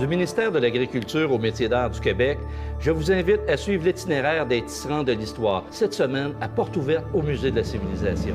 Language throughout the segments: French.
ministère de l'Agriculture aux métiers d'art du Québec, je vous invite à suivre l'itinéraire des tisserands de l'histoire, cette semaine à porte ouverte au Musée de la Civilisation.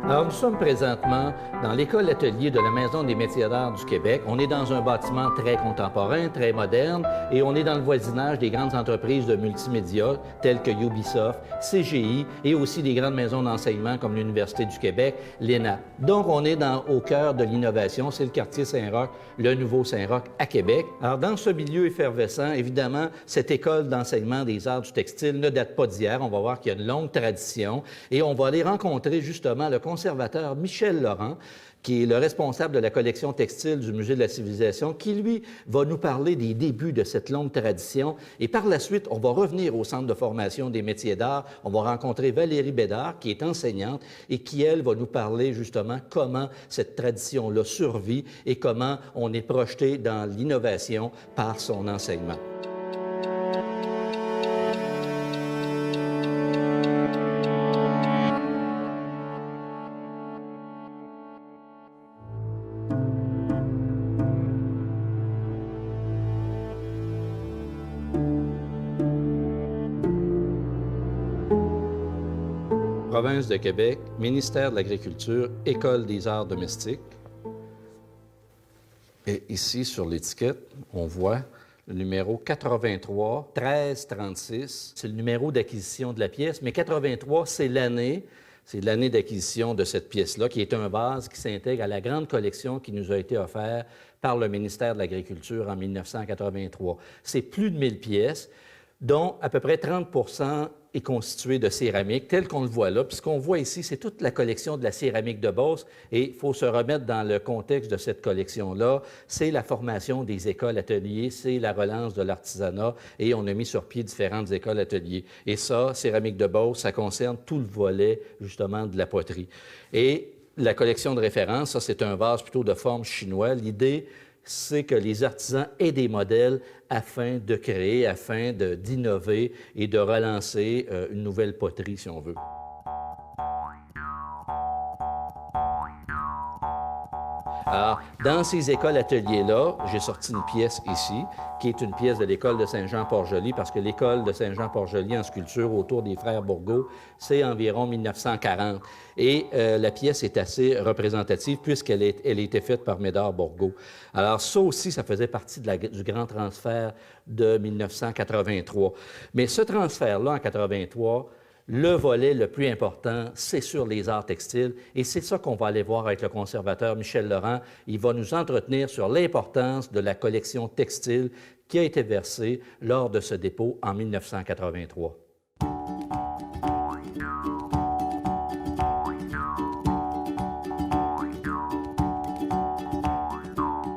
Alors, nous sommes présentement dans l'école atelier de la Maison des métiers d'art du Québec. On est dans un bâtiment très contemporain, très moderne, et on est dans le voisinage des grandes entreprises de multimédia telles que Ubisoft, CGI et aussi des grandes maisons d'enseignement comme l'Université du Québec, l'ENA. Donc, on est au cœur de l'innovation. C'est le quartier Saint-Roch, le nouveau Saint-Roch à Québec. Alors, dans ce milieu effervescent, évidemment, cette école d'enseignement des arts du textile ne date pas d'hier. On va voir qu'il y a une longue tradition et on va aller rencontrer justement le conservateur Michel Laurent, qui est le responsable de la collection textile du Musée de la Civilisation, qui, lui, va nous parler des débuts de cette longue tradition. Et par la suite, on va revenir au Centre de formation des métiers d'art. On va rencontrer Valérie Bédard, qui est enseignante et qui, elle, va nous parler justement comment cette tradition-là survit et comment on est projeté dans l'innovation par son enseignement. Province de Québec, ministère de l'Agriculture, École des arts domestiques. Et ici, sur l'étiquette, on voit le numéro 83 1336. C'est le numéro d'acquisition de la pièce, mais 83, c'est l'année d'acquisition de cette pièce-là, qui est un vase qui s'intègre à la grande collection qui nous a été offerte par le ministère de l'Agriculture en 1983. C'est plus de 1000 pièces, dont à peu près 30 est constitué de céramique, tel qu'on le voit là. Puis ce qu'on voit ici, c'est toute la collection de la céramique de Beauce. Et il faut se remettre dans le contexte de cette collection-là. C'est la formation des écoles ateliers, c'est la relance de l'artisanat. Et on a mis sur pied différentes écoles ateliers. Et ça, céramique de Beauce, ça concerne tout le volet, justement, de la poterie. Et la collection de référence, ça, c'est un vase plutôt de forme chinoise. L'idée, c'est que les artisans aient des modèles afin de créer, afin d'innover et de relancer une nouvelle poterie, si on veut. Alors, dans ces écoles-ateliers-là, j'ai sorti une pièce ici, qui est une pièce de l'école de Saint-Jean-Port-Joli, parce que l'école de Saint-Jean-Port-Joli en sculpture autour des frères Bourgault, c'est environ 1940. Et la pièce est assez représentative puisqu'elle a été faite par Médard Bourgault. Alors ça aussi, ça faisait partie du grand transfert de 1983. Mais ce transfert-là, en 83, le volet le plus important, c'est sur les arts textiles et c'est ça qu'on va aller voir avec le conservateur Michel Laurent. Il va nous entretenir sur l'importance de la collection textile qui a été versée lors de ce dépôt en 1983.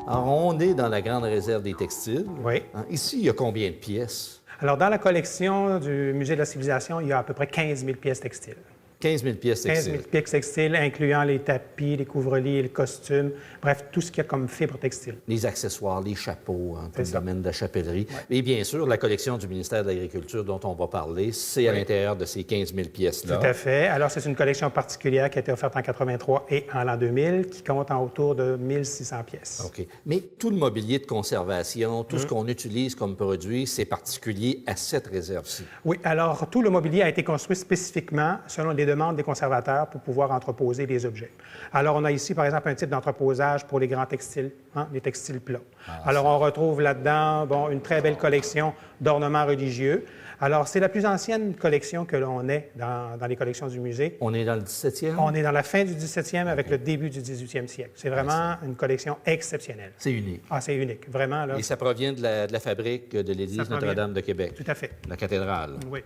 Alors, on est dans la grande réserve des textiles. Oui. Ici, il y a combien de pièces? Alors, dans la collection du Musée de la Civilisation, il y a à peu près 15 000 pièces textiles. 15 000 pièces textiles. 15 000 pièces textiles, incluant les tapis, les couvre-lits, les costumes, bref, tout ce qu'il y a comme fibre textile. Les accessoires, les chapeaux, tout le domaine de la chapellerie. Ouais. Et bien sûr, la collection du ministère de l'Agriculture dont on va parler, c'est à l'intérieur de ces 15 000 pièces-là. Tout à fait. Alors, c'est une collection particulière qui a été offerte en 83 et en l'an 2000, qui compte en autour de 1600 pièces. OK. Mais tout le mobilier de conservation, tout ce qu'on utilise comme produit, c'est particulier à cette réserve-ci. Oui. Alors, tout le mobilier a été construit spécifiquement selon les demandes des conservateurs pour pouvoir entreposer les objets. Alors, on a ici, par exemple, un type d'entreposage pour les grands textiles, les textiles plats. Alors, on retrouve là-dedans, une très belle collection d'ornements religieux. Alors, c'est la plus ancienne collection que l'on ait dans les collections du musée. On est dans le 17e? On est dans la fin du 17e avec le début du 18e siècle. C'est vraiment une collection exceptionnelle. C'est unique. Ah, c'est unique, vraiment. Là. Et ça provient de la fabrique de l'Église Notre-Dame de Québec. Tout à fait. La cathédrale. Oui.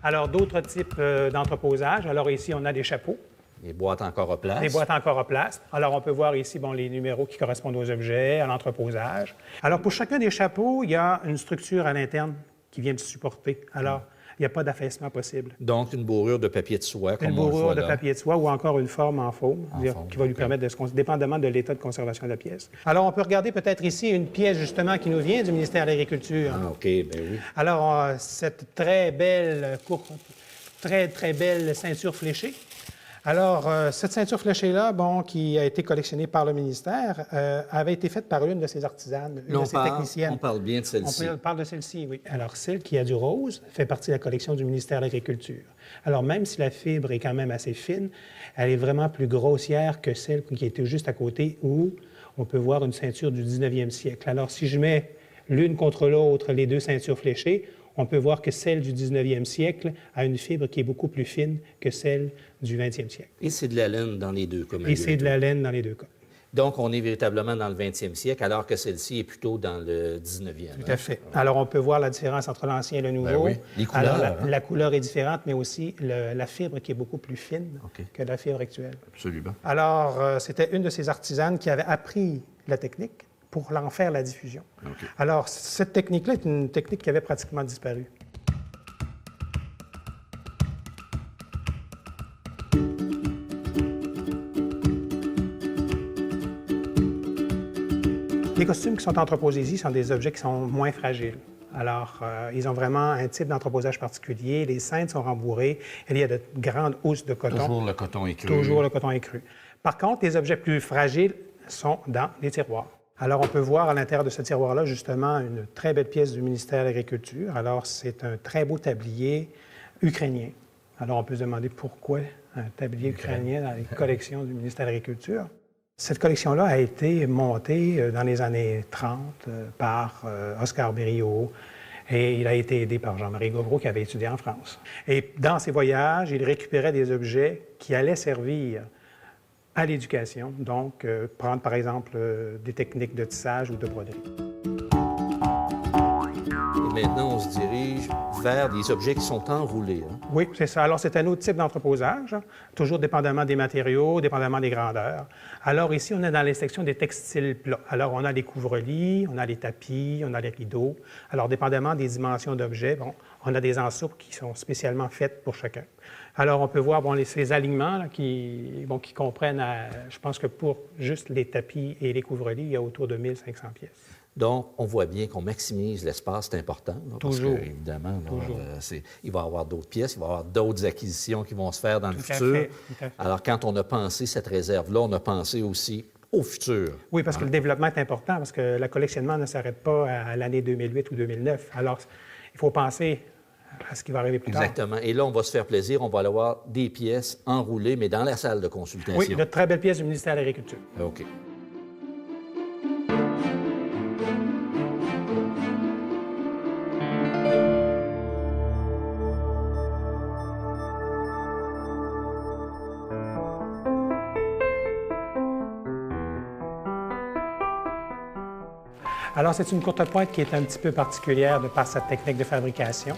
Alors, d'autres types d'entreposage. Alors, ici, on a des chapeaux. Les boîtes en coroplast. Des boîtes en coroplast. Alors, on peut voir ici les numéros qui correspondent aux objets, à l'entreposage. Alors, pour chacun des chapeaux, il y a une structure à l'interne qui vient de supporter. Alors, il n'y a pas d'affaissement possible. Donc, une bourrure de papier de soie, comme une on le bourrure voit de là. papier de soie ou encore une forme en faume, qui va lui permettre de se dépendamment de l'état de conservation de la pièce. Alors, on peut regarder peut-être ici une pièce, justement, qui nous vient du ministère de l'Agriculture. Ah, OK, bien oui. Alors, cette très belle ceinture fléchée. Alors, cette ceinture fléchée-là, qui a été collectionnée par le ministère, avait été faite par une de ses artisanes, une de ses techniciennes. On parle bien de celle-ci. On parle de celle-ci, oui. Alors, celle qui a du rose fait partie de la collection du ministère de l'Agriculture. Alors, même si la fibre est quand même assez fine, elle est vraiment plus grossière que celle qui était juste à côté, où on peut voir une ceinture du 19e siècle. Alors, si je mets l'une contre l'autre les deux ceintures fléchées, on peut voir que celle du 19e siècle a une fibre qui est beaucoup plus fine que celle du 20e siècle. Et c'est de la laine dans les deux cas. Et c'est de la laine dans les deux cas. Donc, on est véritablement dans le 20e siècle, alors que celle-ci est plutôt dans le 19e. Tout à fait. Alors, on peut voir la différence entre l'ancien et le nouveau. Ben oui. Les couleurs. Alors, la couleur est différente, mais aussi la fibre qui est beaucoup plus fine que la fibre actuelle. Absolument. Alors, c'était une de ces artisanes qui avait appris la technique pour en faire la diffusion. OK. Alors, cette technique-là est une technique qui avait pratiquement disparu. Les costumes qui sont entreposés ici sont des objets qui sont moins fragiles. Alors, ils ont vraiment un type d'entreposage particulier. Les cintres sont rembourrées. Il y a de grandes housses de coton. Toujours le coton écru. Toujours le coton écru. Par contre, les objets plus fragiles sont dans les tiroirs. Alors, on peut voir à l'intérieur de ce tiroir-là, justement, une très belle pièce du ministère de l'Agriculture. Alors, c'est un très beau tablier ukrainien. Alors, on peut se demander pourquoi un tablier ukrainien dans les collections du ministère de l'Agriculture. Cette collection-là a été montée dans les années 30 par Oscar Berriot et il a été aidé par Jean-Marie Govreau qui avait étudié en France. Et dans ses voyages, il récupérait des objets qui allaient servir à l'éducation, donc prendre par exemple des techniques de tissage ou de broderie. Et maintenant, on se dirige vers des objets qui sont enroulés. Hein? Oui, c'est ça. Alors, c'est un autre type d'entreposage, toujours dépendamment des matériaux, dépendamment des grandeurs. Alors, ici, on est dans les sections des textiles plats. Alors, on a les couvre-lits, on a les tapis, on a les rideaux. Alors, dépendamment des dimensions d'objets, on a des ensoupes qui sont spécialement faites pour chacun. Alors, on peut voir ces alignements là, qui comprennent, je pense que pour juste les tapis et les couvre-lits, il y a autour de 1500 pièces. Donc, on voit bien qu'on maximise l'espace, c'est important. Là, toujours. Parce que, évidemment, là, il va y avoir d'autres pièces, il va y avoir d'autres acquisitions qui vont se faire dans le futur. Tout à fait. Alors, quand on a pensé cette réserve-là, on a pensé aussi au futur. Oui, parce que le développement est important, parce que le collectionnement ne s'arrête pas à l'année 2008 ou 2009. Alors, il faut penser à ce qui va arriver plus tard. Exactement. Et là, on va se faire plaisir, on va aller voir des pièces enroulées, mais dans la salle de consultation. Oui, de très belles pièces du ministère de l'Agriculture. OK. Alors, c'est une courte pointe qui est un petit peu particulière de par sa technique de fabrication.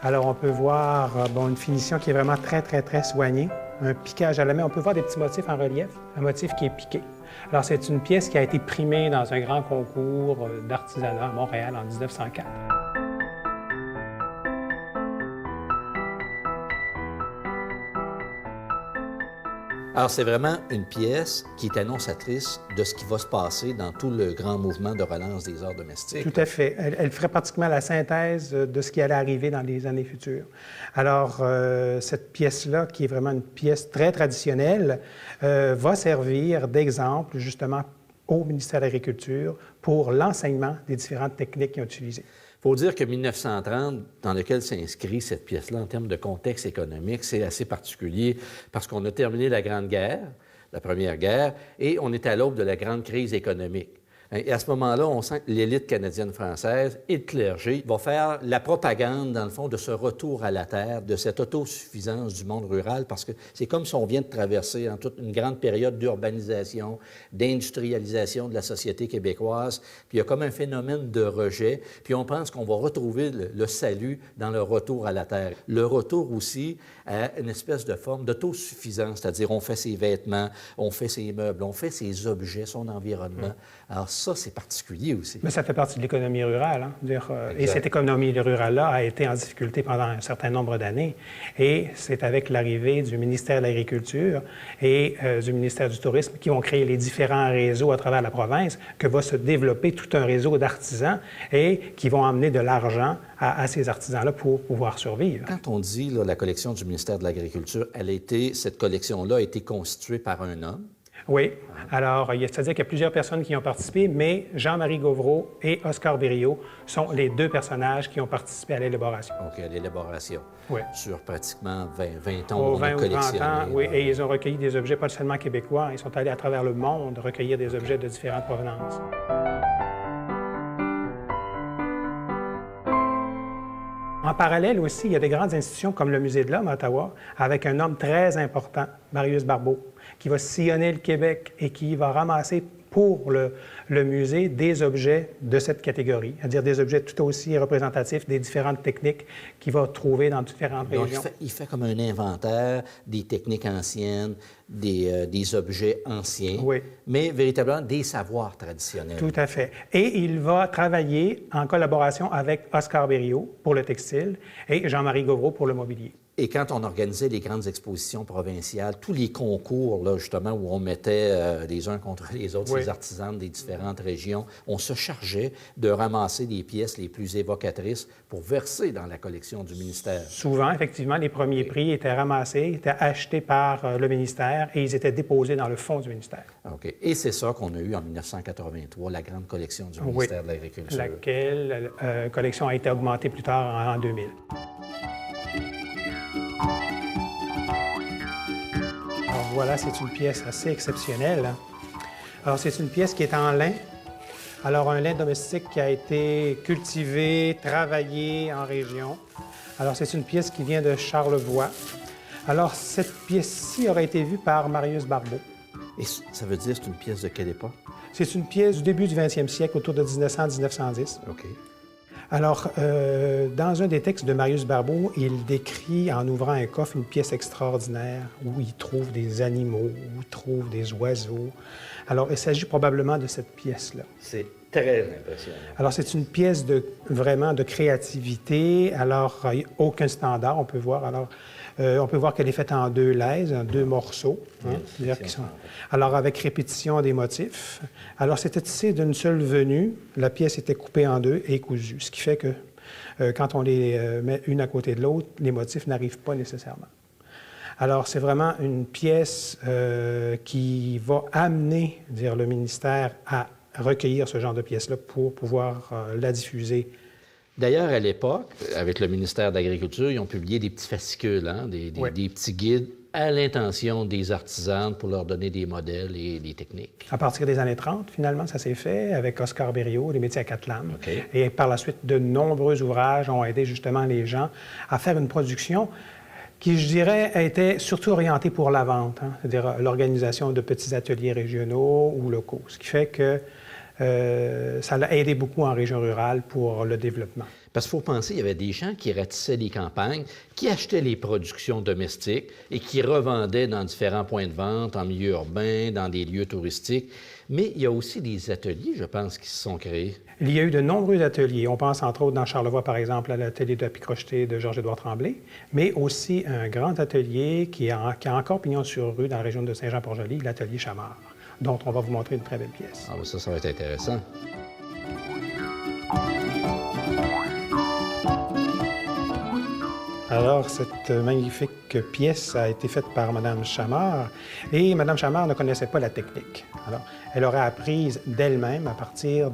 Alors, on peut voir une finition qui est vraiment très, très, très soignée. Un piquage à la main. On peut voir des petits motifs en relief, un motif qui est piqué. Alors, c'est une pièce qui a été primée dans un grand concours d'artisanat à Montréal en 1904. Alors, c'est vraiment une pièce qui est annonçatrice de ce qui va se passer dans tout le grand mouvement de relance des arts domestiques. Tout à fait. Elle ferait pratiquement la synthèse de ce qui allait arriver dans les années futures. Alors, cette pièce-là, qui est vraiment une pièce très traditionnelle, va servir d'exemple, justement, au ministère de l'Agriculture pour l'enseignement des différentes techniques qu'ils ont utilisées. Il faut dire que 1930, dans lequel s'inscrit cette pièce-là en termes de contexte économique, c'est assez particulier parce qu'on a terminé la Grande Guerre, la Première Guerre, et on est à l'aube de la grande crise économique. Et à ce moment-là, on sent que l'élite canadienne-française et le clergé vont faire la propagande, dans le fond, de ce retour à la terre, de cette autosuffisance du monde rural, parce que c'est comme si on vient de traverser en toute une grande période d'urbanisation, d'industrialisation de la société québécoise, puis il y a comme un phénomène de rejet, puis on pense qu'on va retrouver le salut dans le retour à la terre. Le retour aussi à une espèce de forme d'autosuffisance, c'est-à-dire on fait ses vêtements, on fait ses meubles, on fait ses objets, son environnement. Alors ça, c'est particulier aussi. Mais ça fait partie de l'économie rurale. Et cette économie rurale-là a été en difficulté pendant un certain nombre d'années. Et c'est avec l'arrivée du ministère de l'Agriculture et du ministère du Tourisme qui vont créer les différents réseaux à travers la province que va se développer tout un réseau d'artisans et qui vont amener de l'argent à ces artisans-là pour pouvoir survivre. Quand on dit là, la collection du ministère de l'Agriculture, cette collection-là a été constituée par un homme. Oui. Alors, c'est-à-dire qu'il y a plusieurs personnes qui ont participé, mais Jean-Marie Gauvreau et Oscar Berriot sont les deux personnages qui ont participé à l'élaboration. OK, à l'élaboration. Oui. Sur pratiquement 20 ans, on a 20 ou 30 collectionné. ans, oui, et ils ont recueilli des objets pas seulement québécois, ils sont allés à travers le monde recueillir des objets de différentes provenances. En parallèle aussi, il y a des grandes institutions comme le Musée de l'Homme à Ottawa, avec un homme très important, Marius Barbeau, qui va sillonner le Québec et qui va ramasser pour le musée des objets de cette catégorie, c'est-à-dire des objets tout aussi représentatifs des différentes techniques qu'il va trouver dans différentes Donc, régions. il fait comme un inventaire des techniques anciennes, des objets anciens, Oui. mais véritablement des savoirs traditionnels. Tout à fait. Et il va travailler en collaboration avec Oscar Berriot pour le textile et Jean-Marie Gauvreau pour le mobilier. Et quand on organisait les grandes expositions provinciales, tous les concours, là, justement, où on mettait les uns contre les autres, Oui. ces artisans des différentes régions, on se chargeait de ramasser les pièces les plus évocatrices pour verser dans la collection du ministère. Souvent, effectivement, les premiers prix étaient ramassés, étaient achetés par le ministère et ils étaient déposés dans le fonds du ministère. OK. Et c'est ça qu'on a eu en 1983, la grande collection du ministère de l'Agriculture. Laquelle collection a été augmentée plus tard en 2000. Alors voilà, c'est une pièce assez exceptionnelle. Alors c'est une pièce qui est en lin. Alors un lin domestique qui a été cultivé, travaillé en région. Alors c'est une pièce qui vient de Charlevoix. Alors cette pièce-ci aurait été vue par Marius Barbeau. Et ça veut dire, c'est une pièce de quelle époque? C'est une pièce du début du 20e siècle, autour de 1900-1910. OK. Alors, dans un des textes de Marius Barbeau, il décrit, en ouvrant un coffre, une pièce extraordinaire où il trouve des animaux, où il trouve des oiseaux. Alors, il s'agit probablement de cette pièce-là. C'est très impressionnant. Alors, c'est une pièce vraiment de créativité. Alors, il n'y a aucun standard, on peut voir. Alors, on peut voir qu'elle est faite en deux laises, en deux morceaux. Alors, avec répétition des motifs. Alors, c'était tissé d'une seule venue. La pièce était coupée en deux et cousue, ce qui fait que quand on les met une à côté de l'autre, les motifs n'arrivent pas nécessairement. Alors, c'est vraiment une pièce qui va amener, le ministère à recueillir ce genre de pièces-là pour pouvoir la diffuser. D'ailleurs, à l'époque, avec le ministère de l'Agriculture, ils ont publié des petits fascicules, des petits guides à l'intention des artisans pour leur donner des modèles et des techniques. À partir des années 30, finalement, ça s'est fait avec Oscar Berriot, les métiers à quatre lames. Okay. Et par la suite, de nombreux ouvrages ont aidé justement les gens à faire une production qui, je dirais, était surtout orientée pour la vente, c'est-à-dire l'organisation de petits ateliers régionaux ou locaux, ce qui fait que ça l'a aidé beaucoup en région rurale pour le développement. Parce qu'il faut penser, il y avait des gens qui ratissaient les campagnes, qui achetaient les productions domestiques et qui revendaient dans différents points de vente, en milieu urbain, dans des lieux touristiques. Mais il y a aussi des ateliers, je pense, qui se sont créés. Il y a eu de nombreux ateliers. On pense entre autres dans Charlevoix, par exemple, à l'atelier de la picrochetée de Georges-Édouard Tremblay, mais aussi un grand atelier qui a encore pignon sur rue dans la région de Saint-Jean-Port-Joli, l'atelier Chamard, dont on va vous montrer une très belle pièce. Ah, ça va être intéressant. Alors, cette magnifique pièce a été faite par Mme Chamard, et Mme Chamard ne connaissait pas la technique. Alors, elle aurait apprise d'elle-même à partir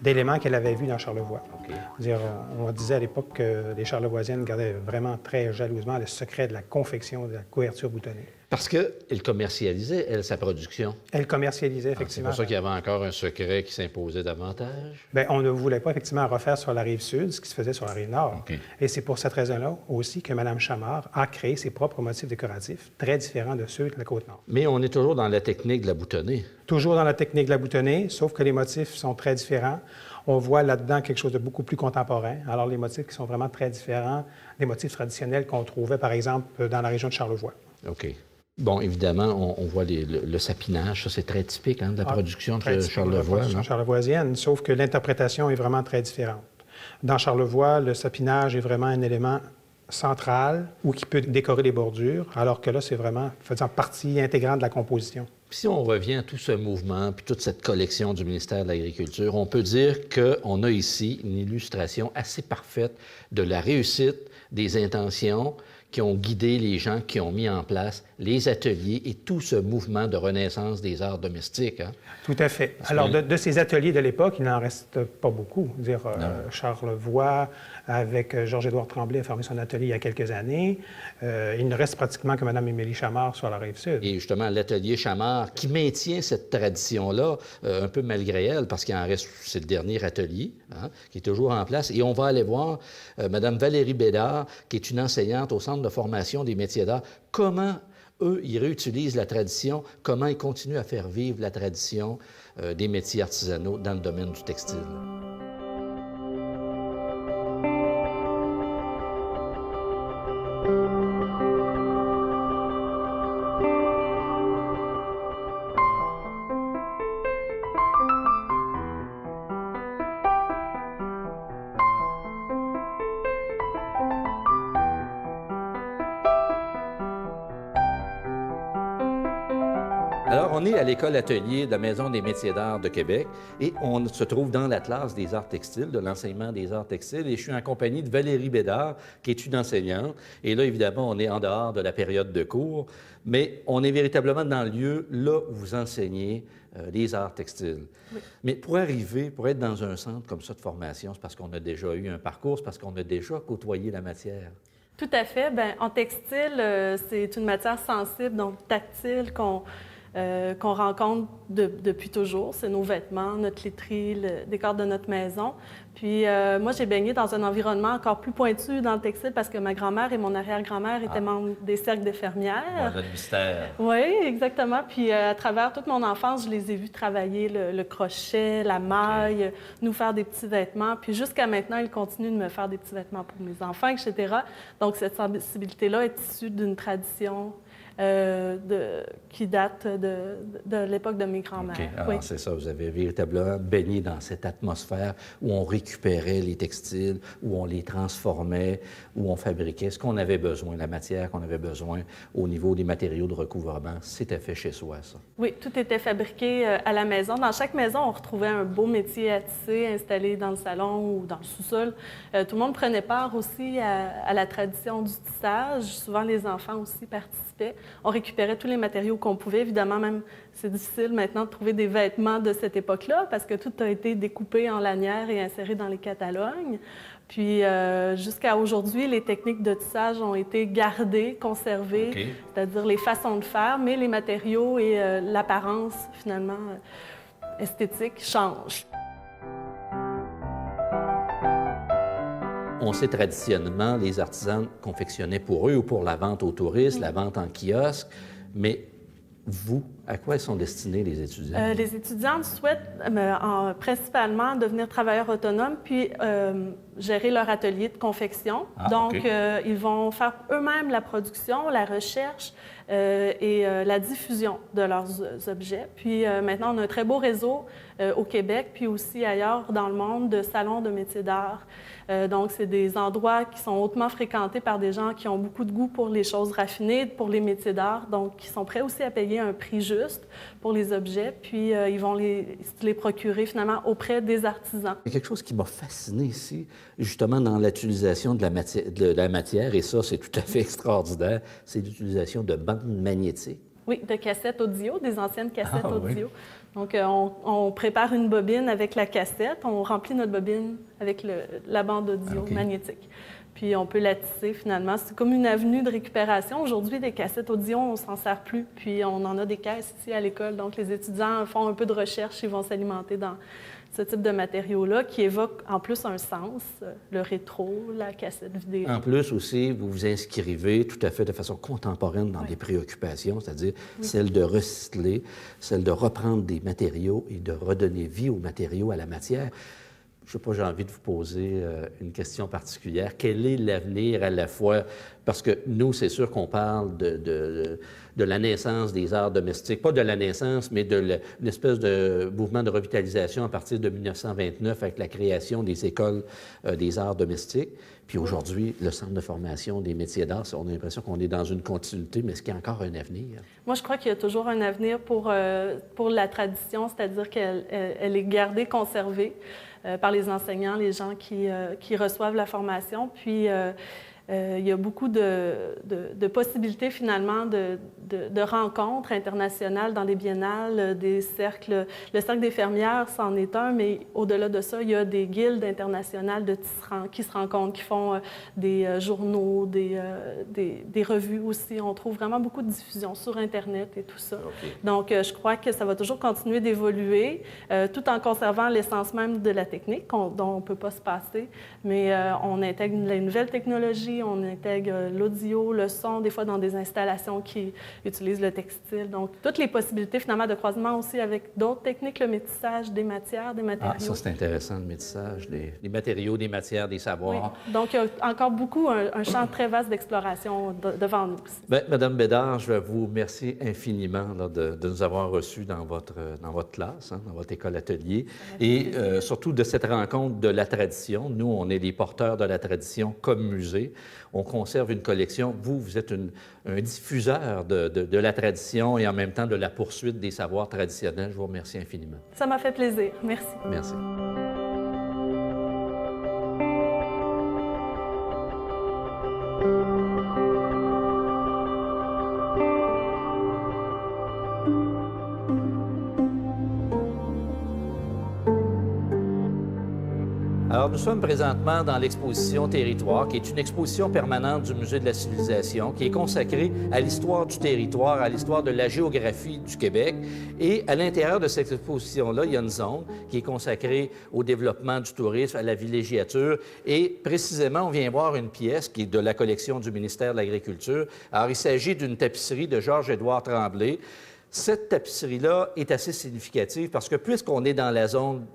d'éléments qu'elle avait vus dans Charlevoix. Okay. On disait à l'époque que les Charlevoisiennes gardaient vraiment très jalousement le secret de la confection de la couverture boutonnée. Parce qu'elle commercialisait, elle, sa production. Elle commercialisait, C'est effectivement. pour ça qu'il y avait encore un secret qui s'imposait davantage. Bien, on ne voulait pas, effectivement, refaire sur la rive sud ce qui se faisait sur la rive nord. OK. Et c'est pour cette raison-là aussi que Mme Chamard a créé ses propres motifs décoratifs, très différents de ceux de la Côte-Nord. Mais on est toujours dans la technique de la boutonnée. Toujours dans la technique de la boutonnée, sauf que les motifs sont très différents. On voit là-dedans quelque chose de beaucoup plus contemporain. Alors, les motifs qui sont vraiment très différents des motifs traditionnels qu'on trouvait, par exemple, dans la région de Charlevoix. OK. Bon, évidemment, on voit le sapinage. Ça, c'est très typique de la production de Charlevoix. La production charlevoisienne, sauf que l'interprétation est vraiment très différente. Dans Charlevoix, le sapinage est vraiment un élément central ou qui peut décorer les bordures, alors que là, c'est vraiment faisant partie intégrante de la composition. Puis si on revient à tout ce mouvement, puis toute cette collection du ministère de l'Agriculture, on peut dire qu'on a ici une illustration assez parfaite de la réussite des intentions qui ont guidé les gens qui ont mis en place les ateliers et tout ce mouvement de renaissance des arts domestiques. Tout à fait. Alors, de ces ateliers de l'époque, il n'en reste pas beaucoup. Charlevoix, avec Georges-Édouard Tremblay, a fermé son atelier il y a quelques années. Il ne reste pratiquement que Mme Émilie Chamard sur la Rive-Sud. Et justement, l'atelier Chamard, qui maintient cette tradition-là, un peu malgré elle, parce qu'il en reste, c'est le dernier atelier, qui est toujours en place. Et on va aller voir Mme Valérie Bédard, qui est une enseignante au Centre de formation des métiers d'art, comment eux, ils réutilisent la tradition, comment ils continuent à faire vivre la tradition des métiers artisanaux dans le domaine du textile. Alors, on est à l'école atelier de la Maison des métiers d'art de Québec et on se trouve dans la classe des arts textiles, de l'enseignement des arts textiles. Et je suis en compagnie de Valérie Bédard, qui est une enseignante. Et là, évidemment, on est en dehors de la période de cours, mais on est véritablement dans le lieu, là où vous enseignez les arts textiles. Oui. Mais pour arriver, pour être dans un centre comme ça de formation, c'est parce qu'on a déjà eu un parcours, c'est parce qu'on a déjà côtoyé la matière. Tout à fait. Bien, en textile, c'est une matière sensible, donc tactile, qu'on rencontre depuis toujours. C'est nos vêtements, notre literie, le décor de notre maison. Puis moi, j'ai baigné dans un environnement encore plus pointu dans le textile parce que ma grand-mère et mon arrière-grand-mère étaient membres des cercles des fermières. Notre mystère. Oui, exactement. Puis à travers toute mon enfance, je les ai vus travailler le crochet, la maille, nous faire des petits vêtements. Puis jusqu'à maintenant, ils continuent de me faire des petits vêtements pour mes enfants, etc. Donc cette sensibilité-là est issue d'une tradition qui date de l'époque de mes grands-mères. Okay. Alors, oui. C'est ça, vous avez véritablement baigné dans cette atmosphère où on récupérait les textiles, où on les transformait, où on fabriquait ce qu'on avait besoin, la matière qu'on avait besoin au niveau des matériaux de recouvrement. C'était fait chez soi, ça. Oui, tout était fabriqué à la maison. Dans chaque maison, on retrouvait un beau métier à tisser installé dans le salon ou dans le sous-sol. Tout le monde prenait part aussi à la tradition du tissage. Souvent, les enfants aussi participaient. On récupérait tous les matériaux qu'on pouvait. Évidemment, même, c'est difficile maintenant de trouver des vêtements de cette époque-là parce que tout a été découpé en lanières et inséré dans les catalogues. Puis, jusqu'à aujourd'hui, les techniques de tissage ont été gardées, conservées, c'est-à-dire les façons de faire, mais les matériaux et l'apparence, finalement, esthétique changent. On sait traditionnellement, les artisans confectionnaient pour eux ou pour la vente aux touristes, la vente en kiosque, mais vous, à quoi sont destinés les étudiants? Les étudiants souhaitent principalement devenir travailleurs autonomes puis gérer leur atelier de confection. Ils vont faire eux-mêmes la production, la recherche et la diffusion de leurs objets. Puis maintenant, on a un très beau réseau au Québec puis aussi ailleurs dans le monde de salons de métiers d'art. Donc, c'est des endroits qui sont hautement fréquentés par des gens qui ont beaucoup de goût pour les choses raffinées, pour les métiers d'art, donc qui sont prêts aussi à payer un prix juste pour les objets, puis ils vont les procurer finalement auprès des artisans. Il y a quelque chose qui m'a fasciné ici, justement dans l'utilisation de la matière, et ça, c'est tout à fait extraordinaire, c'est l'utilisation de bandes magnétiques. Oui, de cassettes audio, des anciennes cassettes audio. Oui. Donc, on prépare une bobine avec la cassette, on remplit notre bobine avec la bande audio magnétique. Puis on peut la tisser finalement. C'est comme une avenue de récupération. Aujourd'hui, des cassettes audio, on s'en sert plus. Puis on en a des caisses ici à l'école. Donc les étudiants font un peu de recherche, ils vont s'alimenter dans ce type de matériaux-là qui évoque en plus un sens, le rétro, la cassette vidéo. En plus aussi, vous vous inscrivez tout à fait de façon contemporaine dans des préoccupations, c'est-à-dire celle de recycler, celle de reprendre des matériaux et de redonner vie aux matériaux, à la matière. Je sais pas, j'ai envie de vous poser une question particulière. Quel est l'avenir à la fois? Parce que nous, c'est sûr qu'on parle de la naissance des arts domestiques, pas de la naissance, mais de l'espèce de mouvement de revitalisation à partir de 1929 avec la création des écoles des arts domestiques. Puis aujourd'hui, le Centre de formation des métiers d'art, on a l'impression qu'on est dans une continuité, mais est-ce qu'il y a encore un avenir? Moi, je crois qu'il y a toujours un avenir pour la tradition, c'est-à-dire qu'elle est gardée, conservée par les enseignants, les gens qui reçoivent la formation. Puis, il y a beaucoup de possibilités, finalement, de rencontres internationales dans les biennales, des cercles. Le Cercle des fermières, c'en est un, mais au-delà de ça, il y a des guildes internationales de tisserands qui se rencontrent, qui font des journaux, des revues aussi. On trouve vraiment beaucoup de diffusion sur Internet et tout ça. Okay. Donc, je crois que ça va toujours continuer d'évoluer, tout en conservant l'essence même de la technique, dont on ne peut pas se passer, mais on intègre les nouvelles technologies, on intègre l'audio, le son, des fois dans des installations qui utilisent le textile. Donc, toutes les possibilités, finalement, de croisement aussi avec d'autres techniques, le métissage des matières, des matériaux. Ah, ça, c'est intéressant, le métissage, des matériaux, des matières, des savoirs. Oui. Donc, il y a encore beaucoup, un champ très vaste d'exploration devant nous. Bien, Madame Bédard, je vous remercie infiniment là, de nous avoir reçus dans votre classe, dans votre école-atelier, et surtout de cette rencontre de la tradition. Nous, on est les porteurs de la tradition comme musée. On conserve une collection. Vous êtes un diffuseur de la tradition et en même temps de la poursuite des savoirs traditionnels. Je vous remercie infiniment. Ça m'a fait plaisir. Merci. Merci. Alors, nous sommes présentement dans l'exposition Territoire, qui est une exposition permanente du Musée de la civilisation, qui est consacrée à l'histoire du territoire, à l'histoire de la géographie du Québec. Et à l'intérieur de cette exposition-là, il y a une zone qui est consacrée au développement du tourisme, à la villégiature. Et précisément, on vient voir une pièce qui est de la collection du ministère de l'Agriculture. Alors, il s'agit d'une tapisserie de Georges-Édouard Tremblay. Cette tapisserie-là est assez significative parce que puisqu'on est dans la zone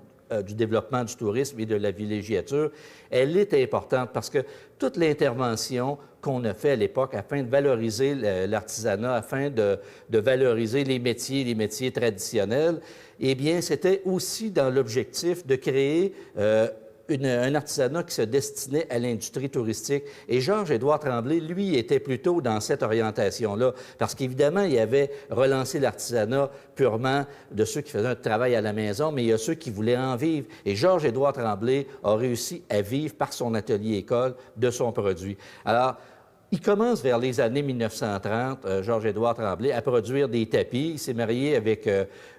du développement du tourisme et de la villégiature, elle est importante parce que toute l'intervention qu'on a fait à l'époque afin de valoriser l'artisanat, afin de valoriser les métiers traditionnels, eh bien, c'était aussi dans l'objectif de créer un artisanat qui se destinait à l'industrie touristique. Et Georges-Édouard Tremblay, lui, était plutôt dans cette orientation-là, parce qu'évidemment, il avait relancé l'artisanat purement de ceux qui faisaient un travail à la maison, mais il y a ceux qui voulaient en vivre. Et Georges-Édouard Tremblay a réussi à vivre par son atelier-école de son produit. Alors, il commence vers les années 1930, Georges-Édouard Tremblay, à produire des tapis. Il s'est marié avec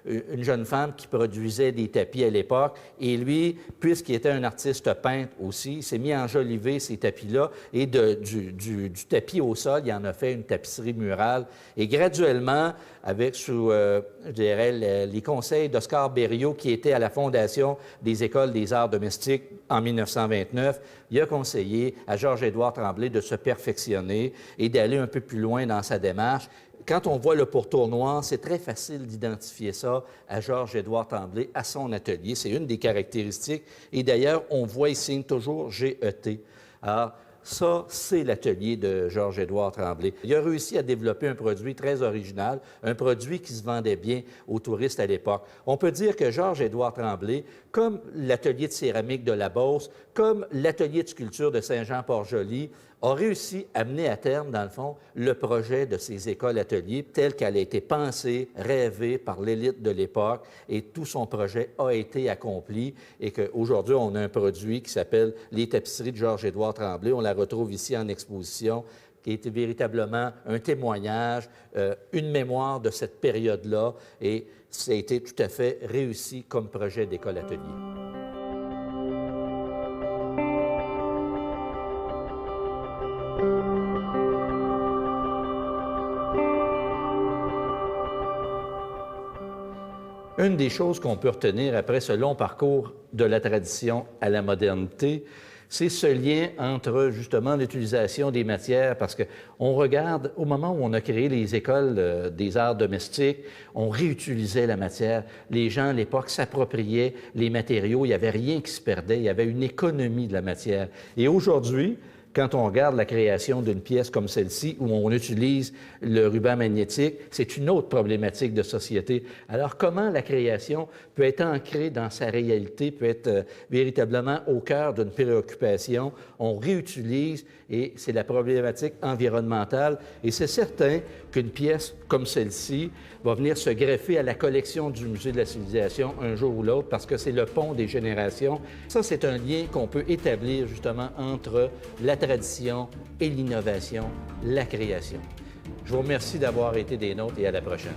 une jeune femme qui produisait des tapis à l'époque. Et lui, puisqu'il était un artiste peintre aussi, il s'est mis à enjoliver ces tapis-là. Et du tapis au sol, il en a fait une tapisserie murale. Et graduellement, avec sous, je dirais, les conseils d'Oscar Berriot, qui était à la fondation des Écoles des arts domestiques en 1929, il a conseillé à Georges-Édouard Tremblay de se perfectionner et d'aller un peu plus loin dans sa démarche. Quand on voit le pourtour noir, c'est très facile d'identifier ça à Georges-Édouard Tremblay, à son atelier. C'est une des caractéristiques. Et d'ailleurs, on voit ici toujours GET. Alors, ça, c'est l'atelier de Georges-Édouard Tremblay. Il a réussi à développer un produit très original, un produit qui se vendait bien aux touristes à l'époque. On peut dire que Georges-Édouard Tremblay, comme l'atelier de céramique de la Beauce, comme l'atelier de sculpture de Saint-Jean-Port-Joli, a réussi à mener à terme, dans le fond, le projet de ces écoles-ateliers tel qu'elle a été pensée, rêvée par l'élite de l'époque, et tout son projet a été accompli, et qu'aujourd'hui, on a un produit qui s'appelle les tapisseries de Georges-Édouard Tremblay. On la retrouve ici en exposition, qui était véritablement un témoignage, une mémoire de cette période-là, et ça a été tout à fait réussi comme projet d'école-atelier. Une des choses qu'on peut retenir après ce long parcours de la tradition à la modernité, c'est ce lien entre, justement, l'utilisation des matières, parce qu'on regarde, au moment où on a créé les écoles des arts domestiques, on réutilisait la matière. Les gens, à l'époque, s'appropriaient les matériaux. Il n'y avait rien qui se perdait. Il y avait une économie de la matière. Et aujourd'hui, quand on regarde la création d'une pièce comme celle-ci, où on utilise le ruban magnétique, c'est une autre problématique de société. Alors, comment la création peut être ancrée dans sa réalité, peut être véritablement au cœur d'une préoccupation? On réutilise, et c'est la problématique environnementale. Et c'est certain qu'une pièce comme celle-ci va venir se greffer à la collection du Musée de la civilisation un jour ou l'autre, parce que c'est le pont des générations. Ça, c'est un lien qu'on peut établir justement entre la tradition et l'innovation, la création. Je vous remercie d'avoir été des nôtres et à la prochaine.